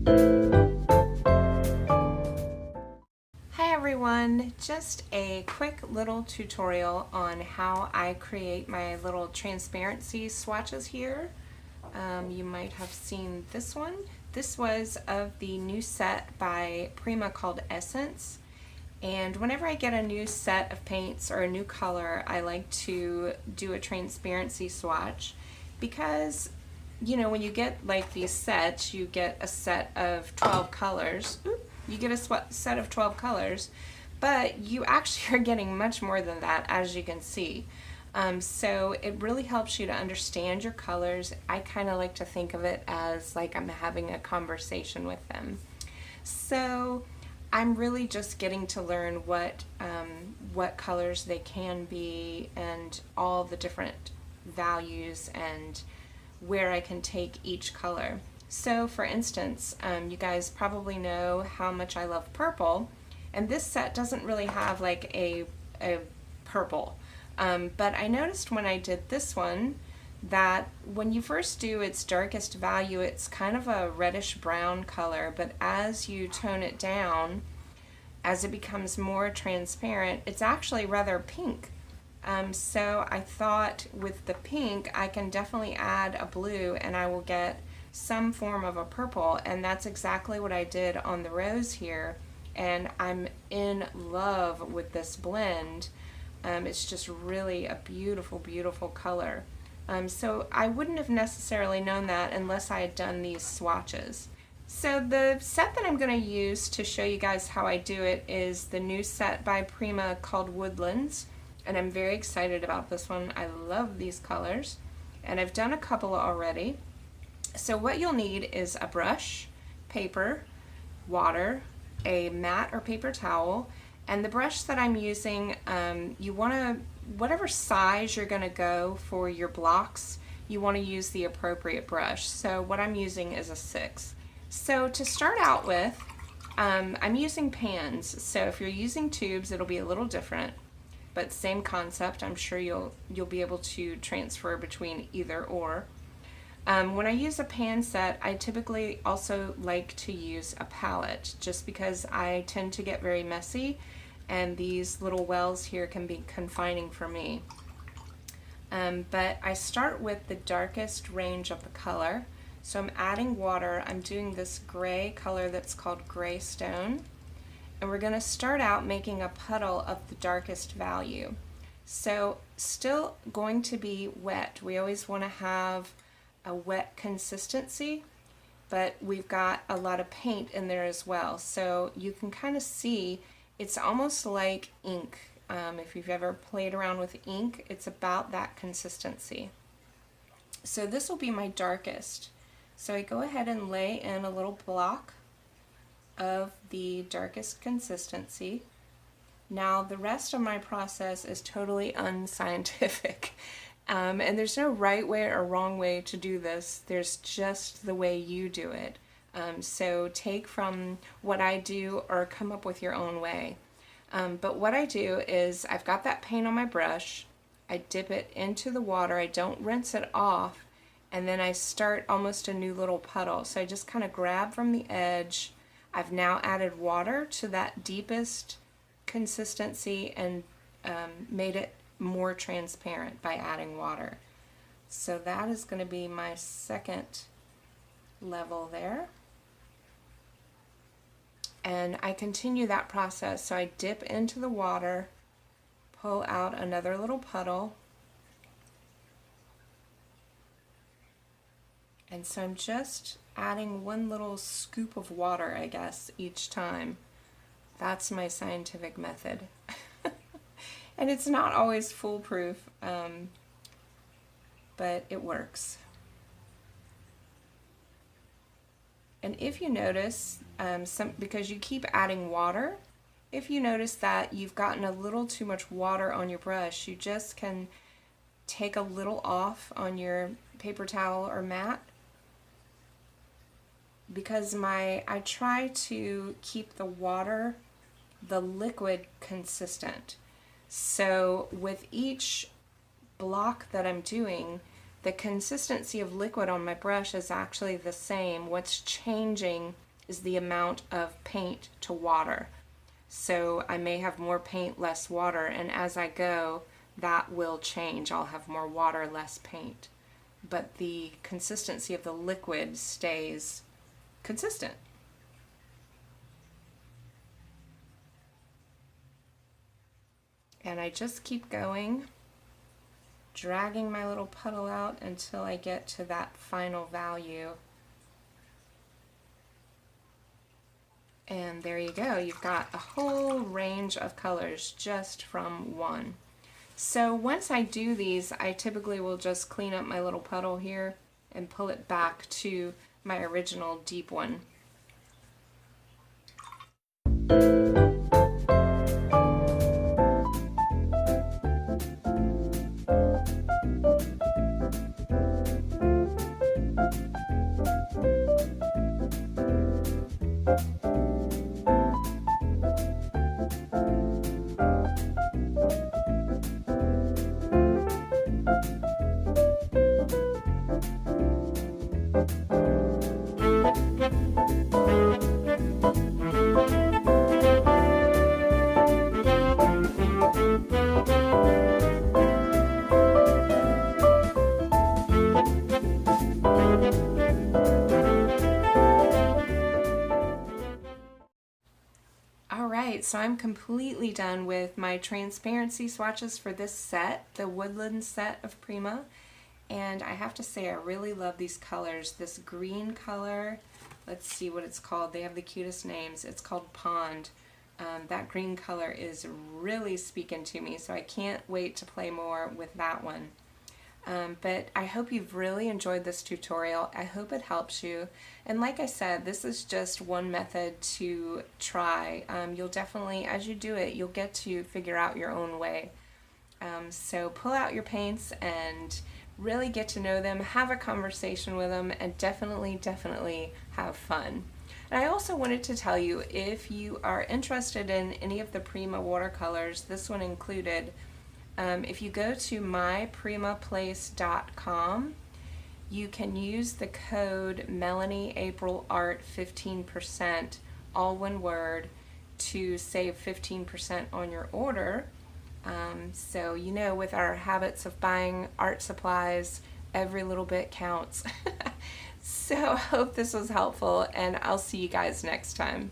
Hi everyone, just a quick little tutorial on how I create my little transparency swatches here. You might have seen this one. This was of the new set by Prima called Essence. And whenever I get a new set of paints or a new color, I like to do a transparency swatch because, you know, when you get like these sets, you get a set of 12 colors. You get a set of 12 colors, but you actually are getting much more than that, as you can see. So it really helps you to understand your colors. I kind of like to think of it as like I'm having a conversation with them. So I'm really just getting to learn what colors they can be and all the different values and where I can take each color. So for instance, you guys probably know how much I love purple, and this set doesn't really have like a purple. But I noticed when I did this one that when you first do its darkest value, it's kind of a reddish brown color, but as you tone it down, as it becomes more transparent, it's actually rather pink. So I thought with the pink, I can definitely add a blue and I will get some form of a purple, and that's exactly what I did on the rose here, and I'm in love with this blend. It's just really a beautiful, beautiful color. So I wouldn't have necessarily known that unless I had done these swatches. So the set that I'm going to use to show you guys how I do it is the new set by Prima called Woodlands, and I'm very excited about this one. I love these colors, and I've done a couple already. So what you'll need is a brush, paper, water, a mat or paper towel, and the brush that I'm using, you want to, whatever size you're going to go for your blocks, you want to use the appropriate brush. So what I'm using is a 6. So to start out with, I'm using pans. So if you're using tubes, it'll be a little different, but same concept. I'm sure you'll be able to transfer between either or. When I use a pan set, I typically also like to use a palette just because I tend to get very messy and these little wells here can be confining for me. But I start with the darkest range of the color. So I'm adding water. I'm doing this gray color that's called gray stone. And we're going to start out making a puddle of the darkest value. So still going to be wet. We always want to have a wet consistency, but we've got a lot of paint in there as well. So you can kind of see it's almost like ink. If you've ever played around with ink, it's about that consistency. So this will be my darkest. So I go ahead and lay in a little block of the darkest consistency. Now the rest of my process is totally unscientific. And there's no right way or wrong way to do this. There's just the way you do it. So take from what I do or come up with your own way. But what I do is I've got that paint on my brush. I dip it into the water. I don't rinse it off. And then I start almost a new little puddle. So I just kind of grab from the edge. I've now added water to that deepest consistency and made it more transparent by adding water. So that is going to be my second level there. And I continue that process. So I dip into the water, pull out another little puddle. And so I'm just adding one little scoop of water, I guess, each time. That's my scientific method. And it's not always foolproof, but it works. And if you notice, because you keep adding water, if you notice that you've gotten a little too much water on your brush, you just can take a little off on your paper towel or mat, because I try to keep the water, the liquid, consistent. So with each block that I'm doing, the consistency of liquid on my brush is actually the same. What's changing is the amount of paint to water. So I may have more paint, less water, and as I go, that will change. I'll have more water, less paint. But the consistency of the liquid stays consistent. And I just keep going, dragging my little puddle out until I get to that final value. And there you go. You've got a whole range of colors just from one. So once I do these, I typically will just clean up my little puddle here and pull it back to my original deep one. Alright, so I'm completely done with my transparency swatches for this set, the Woodland set of Prima. And I have to say I really love these colors. This green color, let's see what it's called. They have the cutest names. It's called Pond. That green color is really speaking to me, so I can't wait to play more with that one. But I hope you've really enjoyed this tutorial. I hope it helps you. And like I said, this is just one method to try. You'll definitely, as you do it, you'll get to figure out your own way. So pull out your paints and really get to know them, have a conversation with them, and definitely have fun. And I also wanted to tell you, if you are interested in any of the Prima watercolors, this one included, if you go to myprimaplace.com, you can use the code MelanieAprilArt 15%, all one word, to save 15% on your order. So you know, with our habits of buying art supplies, every little bit counts. So I hope this was helpful, and I'll see you guys next time.